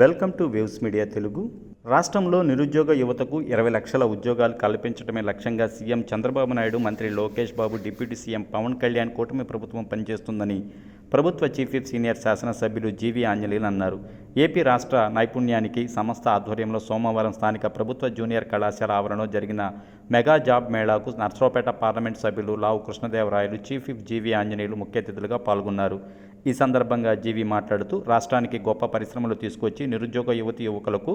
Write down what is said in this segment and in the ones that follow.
Welcome to waves media Telugu. రాష్ట్రంలో నిరుద్యోగ యువతకు 20 లక్షల ఉద్యోగాలు కల్పించడమే లక్ష్యంగా సీఎం చంద్రబాబు నాయుడు, మంత్రి లోకేష్ బాబు, డిప్యూటీ సీఎం పవన్ కళ్యాణ్ కూటమి ప్రభుత్వం పనిచేస్తుందని ప్రభుత్వ చీఫ్ విప్ సీనియర్ శాసనసభ్యులు జీవీ ఆంజనేయులు అన్నారు. ఏపీ రాష్ట్ర నైపుణ్యానికి సంస్థ ఆధ్వర్యంలో సోమవారం స్థానిక ప్రభుత్వ జూనియర్ కళాశాల ఆవరణలో జరిగిన మెగా జాబ్ మేళాకు నర్సరావుపేట పార్లమెంట్ సభ్యులు లావు కృష్ణదేవరాయలు, చీఫ్ విప్ జీవీ ఆంజనేయులు ముఖ్య అతిథులుగా పాల్గొన్నారు. ఈ సందర్భంగా జీవీ మాట్లాడుతూ రాష్ట్రానికి గొప్ప పరిశ్రమలు తీసుకొచ్చి నిరుద్యోగ యువతి యువకులకు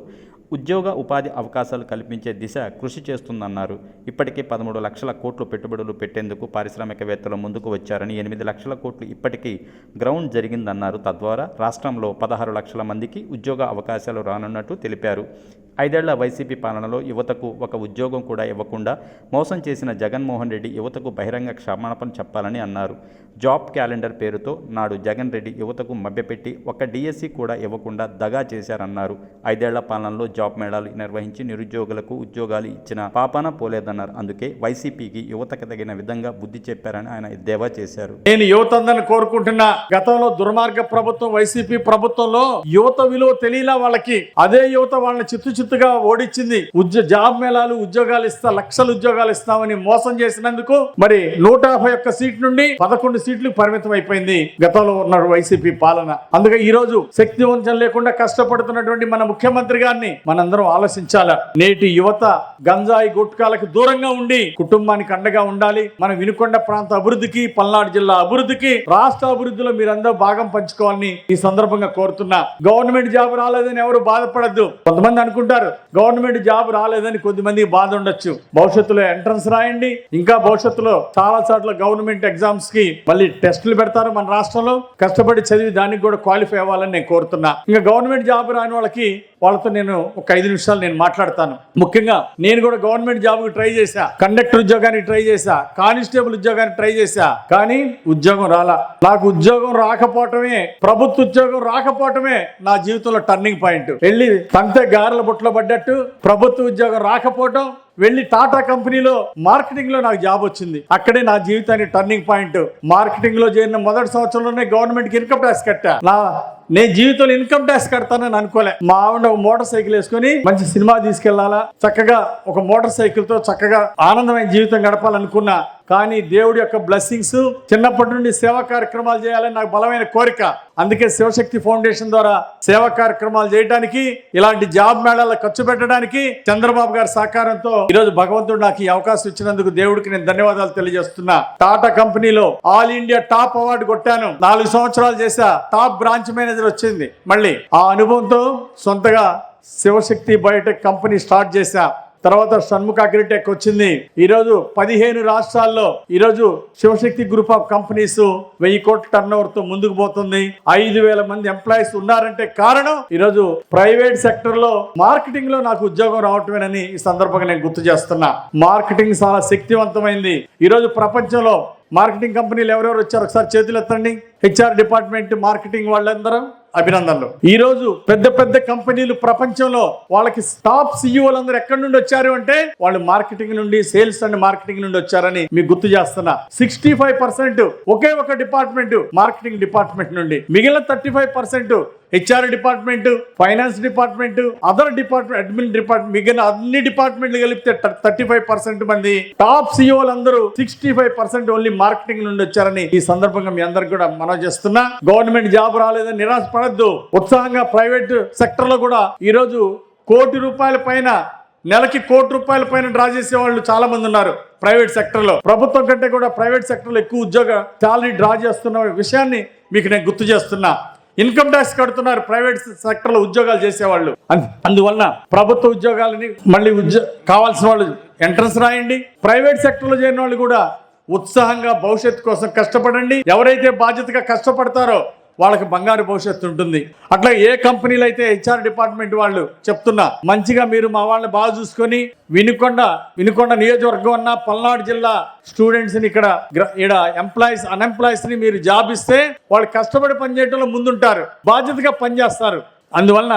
ఉద్యోగ ఉపాధి అవకాశాలు కల్పించే దిశ కృషి చేస్తుందన్నారు. ఇప్పటికే 13 లక్షల కోట్లు పెట్టుబడులు పెట్టేందుకు పారిశ్రామికవేత్తలు ముందుకు వచ్చారని, 8 లక్షల కోట్లు ఇప్పటికీ గ్రౌండ్ జరిగిందన్నారు. తద్వారా రాష్ట్రంలో 16 లక్షల మందికి ఉద్యోగ అవకాశాలు రానున్నట్టు తెలిపారు. 5 ఏళ్ల వైసీపీ పాలనలో యువతకు ఒక ఉద్యోగం కూడా ఇవ్వకుండా మోసం చేసిన జగన్మోహన్ రెడ్డి యువతకు బహిరంగ క్షమాపణ చెప్పాలని అన్నారు. జాబ్ క్యాలెండర్ పేరుతో నాడు జగన్ రెడ్డి యువతకు మభ్యపెట్టి ఒక్క డిఎస్సి కూడా ఇవ్వకుండా దగా చేశారన్నారు. 5 ఏళ్ల పాలనలో జాబ్ మేళాలు నిర్వహించి నిరుద్యోగులకు ఉద్యోగాలు ఇచ్చిన పాపాన పోలేదన్నారు. అందుకే వైసీపీకి యువతకు తగిన విధంగా బుద్ధి చెప్పారని ఆయన ఎద్దేవా చేశారు. నేను యువతందరిని కోరుకుంటున్నా. గతంలో దుర్మార్గ ప్రభుత్వం వైసీపీ ప్రభుత్వంలో యువత విలువ తెలియలా వాళ్ళకి. అదే యువత వాళ్ళని చిత్తుగా ఓడించింది. జాబ్ మేళాలు, ఉద్యోగాలు ఇస్తా, లక్షల ఉద్యోగాలు ఇస్తామని మోసం చేసినందుకు మరి 151 సీట్ నుండి 11 సీట్లకు పరిమితం అయిపోయింది గతంలో ఉన్న వైసీపీ పాలన. అందుకే ఈ రోజు శక్తి వంచన లేకుండా కష్టపడుతున్నటువంటి మన ముఖ్యమంత్రి గారిని మనందరం ఆలోచించాలా. నేటి యువత గంజాయి గుట్కాలకు దూరంగా ఉండి కుటుంబానికి అండగా ఉండాలి. మన వినుకొండ ప్రాంత అభివృద్ధికి, పల్నాడు జిల్లా అభివృద్ధికి, రాష్ట్ర అభివృద్ధిలో మీరందరూ భాగం పంచుకోవాలని ఈ సందర్భంగా కోరుతున్నా. గవర్నమెంట్ జాబ్ రాలేదని ఎవరు బాధపడద్దు. కొంతమంది అనుకుంటారు గవర్నమెంట్ జాబ్ రాలేదని, కొద్దిమంది బాధ ఉండొచ్చు. భవిష్యత్తులో ఎంట్రన్స్ రాయండి. ఇంకా భవిష్యత్తులో చాలా చోట్ల గవర్నమెంట్ ఎగ్జామ్స్ కి మళ్ళీ టెస్టులు పెడతారు. మన రాష్ట్రంలో కష్టపడి చదివి దానికి కూడా క్వాలిఫై అవ్వాలని నేను కోరుతున్నా. ఇంకా గవర్నమెంట్ జాబ్ రాని వాళ్ళతో నేను ఒక 5 నిమిషాలు నేను మాట్లాడతాను. ముఖ్యంగా నేను కూడా గవర్నమెంట్ జాబ్ కి ట్రై చేశా, కండక్టర్ ఉద్యోగానికి ట్రై చేశా, కానిస్టేబుల్ ఉద్యోగానికి ట్రై చేశా, కానీ ఉద్యోగం రాలా. నాకు ఉద్యోగం రాకపోవటమే, ప్రభుత్వ ఉద్యోగం రాకపోవటమే నా జీవితంలో టర్నింగ్ పాయింట్. వెళ్ళి తంతే గారెల బుట్టలో పడ్డట్టు ప్రభుత్వ ఉద్యోగం రాకపోవటం, వెళ్ళి టాటా కంపెనీలో మార్కెటింగ్ లో నాకు జాబ్ వచ్చింది. అక్కడే నా జీవితానికి టర్నింగ్ పాయింట్. మార్కెటింగ్ లో చేరిన మొదటి సంవత్సరంలోనే గవర్నమెంట్ కి ఇన్కమ్ ట్యాక్స్ కట్టా. నేను జీవితంలో ఇన్కమ్ ట్యాక్స్ కడతానని అనుకోలే. మా ఆవిడ ఒక మోటార్ సైకిల్ వేసుకుని మంచి సినిమా తీసుకెళ్లాలా, చక్కగా ఒక మోటార్ సైకిల్ తో చక్కగా ఆనందమైన జీవితం గడపాలనుకున్నా. కానీ దేవుడి యొక్క బ్లెస్సింగ్స్, చిన్నప్పటి నుండి సేవా కార్యక్రమాలు చేయాలని నాకు బలమైన కోరిక. అందుకే శివశక్తి ఫౌండేషన్ ద్వారా సేవా కార్యక్రమాలు చేయడానికి, ఇలాంటి జాబ్ మేళాలకు ఖర్చు పెట్టడానికి చంద్రబాబు గారి సహకారంతో ఈరోజు భగవంతుడు నాకు ఈ అవకాశం ఇచ్చినందుకు దేవుడికి నేను ధన్యవాదాలు తెలియజేస్తున్నా. టాటా కంపెనీలో ఆల్ ఇండియా టాప్ అవార్డు కొట్టాను. 4 సంవత్సరాలు చేశా. టాప్ బ్రాంచ్ మేనేజర్ వచ్చింది. మళ్ళీ ఆ అనుభవంతో సొంతగా శివశక్తి బయోటెక్ కంపెనీ స్టార్ట్ చేశా. తర్వాత షణ్ముఖ అగ్రిటెక్ వచ్చింది. ఈరోజు 15 రాష్ట్రాల్లో ఈరోజు శివశక్తి గ్రూప్ ఆఫ్ కంపెనీస్ 1000 కోట్ల టర్నోవర్ తో ముందుకు పోతుంది. 5000 మంది ఎంప్లాయీస్ ఉన్నారంటే కారణం ఈరోజు ప్రైవేట్ సెక్టర్ లో మార్కెటింగ్ లో నాకు ఉద్యోగం రావటమేనని ఈ సందర్భంగా నేను గుర్తు చేస్తున్నా. మార్కెటింగ్ చాలా శక్తివంతమైంది. ఈరోజు ప్రపంచంలో మార్కెటింగ్ కంపెనీలు ఎవరెవరు వచ్చారు ఒకసారి చేతులు ఎత్తండి. హెచ్ఆర్ డిపార్ట్మెంట్, మార్కెటింగ్ వాళ్ళందరూ అభినందనలు. ఈ రోజు పెద్ద పెద్ద కంపెనీలు ప్రపంచంలో వాళ్ళకి టాప్ సిఇఓలందరూ ఎక్కడి నుండి వచ్చారు అంటే వాళ్ళు మార్కెటింగ్ నుండి, సేల్స్ అండ్ మార్కెటింగ్ నుండి వచ్చారని మీకు గుర్తు చేస్తున్నా. 65% ఒకే ఒక డిపార్ట్మెంట్, మార్కెటింగ్ డిపార్ట్మెంట్ నుండి. మిగిలిన 35% HR department, finance department, other department, admin department, మిగిలిన అన్ని డిపార్ట్మెంట్లు కలిపితే 35% మంది టాప్ సిఇఓలందరూ 65% ఓన్లీ మార్కెటింగ్ నుండి వచ్చారని ఈ సందర్భంగా మీ అందరికి కూడా మనం చేస్తున్నా. గవర్నమెంట్ జాబ్ రాలేదని నిరాశపడద్దు. ఉత్సాహంగా ప్రైవేట్ సెక్టర్ లో కూడా ఈరోజు ₹1 కోటి నెలకి ₹1 కోటి డ్రా చేసే వాళ్ళు చాలా మంది ఉన్నారు ప్రైవేట్ సెక్టర్ లో. ప్రభుత్వం కంటే కూడా ప్రైవేట్ సెక్టర్ లో ఎక్కువ ఉద్యోగ శాలరీ డ్రా చేస్తున్న విషయాన్ని మీకు నేను గుర్తు చేస్తున్నా. ఇన్కమ్ ట్యాక్స్ కడుతున్నారు ప్రైవేట్ సెక్టర్ లో ఉద్యోగాలు చేసేవాళ్ళు. అందువల్ల ప్రభుత్వ ఉద్యోగాలని మళ్ళీ కావాల్సిన వాళ్ళు ఎంట్రన్స్ రాయండి. ప్రైవేట్ సెక్టర్ లో చేరిన వాళ్ళు కూడా ఉత్సాహంగా భవిష్యత్తు కోసం కష్టపడండి. ఎవరైతే బాధ్యతగా కష్టపడతారో వాళ్ళకి బంగారు భవిష్యత్తు ఉంటుంది. అట్లా ఏ కంపెనీలు అయితే హెచ్ఆర్ డిపార్ట్మెంట్ వాళ్ళు చెప్తున్నా, మంచిగా మీరు మా వాళ్ళని బాగా చూసుకొని వినుకొండ నియోజకవర్గం అన్న పల్నాడు జిల్లా స్టూడెంట్స్ని ఇక్కడ అన్ఎంప్లాయీస్ ని మీరు జాబ్ ఇస్తే వాళ్ళు కష్టపడి పనిచేయడంలో ముందుంటారు, బాధ్యతగా పనిచేస్తారు. అందువలన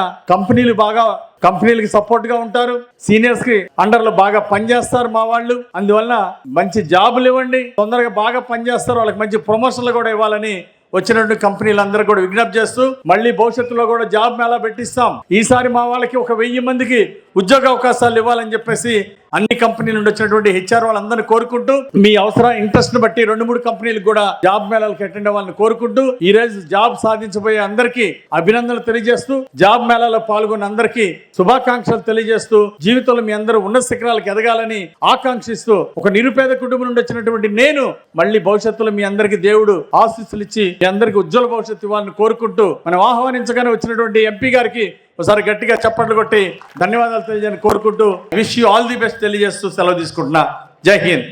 కంపెనీలకి సపోర్ట్ గా ఉంటారు, సీనియర్స్ కి అండర్ లో బాగా పనిచేస్తారు మా వాళ్ళు. అందువలన మంచి జాబులు ఇవ్వండి, తొందరగా బాగా పనిచేస్తారు, వాళ్ళకి మంచి ప్రమోషన్లు కూడా ఇవ్వాలని వచ్చినటువంటి కంపెనీలందరూ కూడా విజ్ఞప్తి చేస్తూ మళ్ళీ భవిష్యత్తులో కూడా జాబ్ మేళా పెట్టిస్తాం. ఈసారి మా వాళ్ళకి 1000 మందికి ఉద్యోగ అవకాశాలు ఇవ్వాలని చెప్పేసి అన్ని కంపెనీల నుండి వచ్చినటువంటి హెచ్ఆర్ వాళ్ళందరినీ కోరుకుంటూ, మీ అవసరం ఇంట్రెస్ట్ బట్టి 2-3 కంపెనీలకు కూడా జాబ్ మేళాలకు అటెండ్ అవ్వాలని కోరుకుంటూ, ఈ రోజు జాబ్ సాధించబోయే అందరికీ అభినందనలు తెలియజేస్తూ, జాబ్ మేళాలో పాల్గొన్న అందరికీ శుభాకాంక్షలు తెలియజేస్తూ, జీవితంలో మీ అందరూ ఉన్నత శిఖరాలకు ఎదగాలని ఆకాంక్షిస్తూ, ఒక నిరుపేద కుటుంబం నుండి వచ్చినటువంటి నేను మళ్ళీ భవిష్యత్తులో మీ అందరికీ దేవుడు ఆశీస్సులు ఇచ్చి మీ అందరికీ ఉజ్వల భవిష్యత్తు ఇవ్వాలని కోరుకుంటూ, మనం ఆహ్వానించగానే వచ్చినటువంటి ఎంపీ గారికి ఒకసారి గట్టిగా చప్పట్లు కొట్టి ధన్యవాదాలు తెలియజేయాలని కోరుకుంటూ, wish you all the best తెలియజేస్తూ సెలవు తీసుకుంటున్నా. జై హింద్.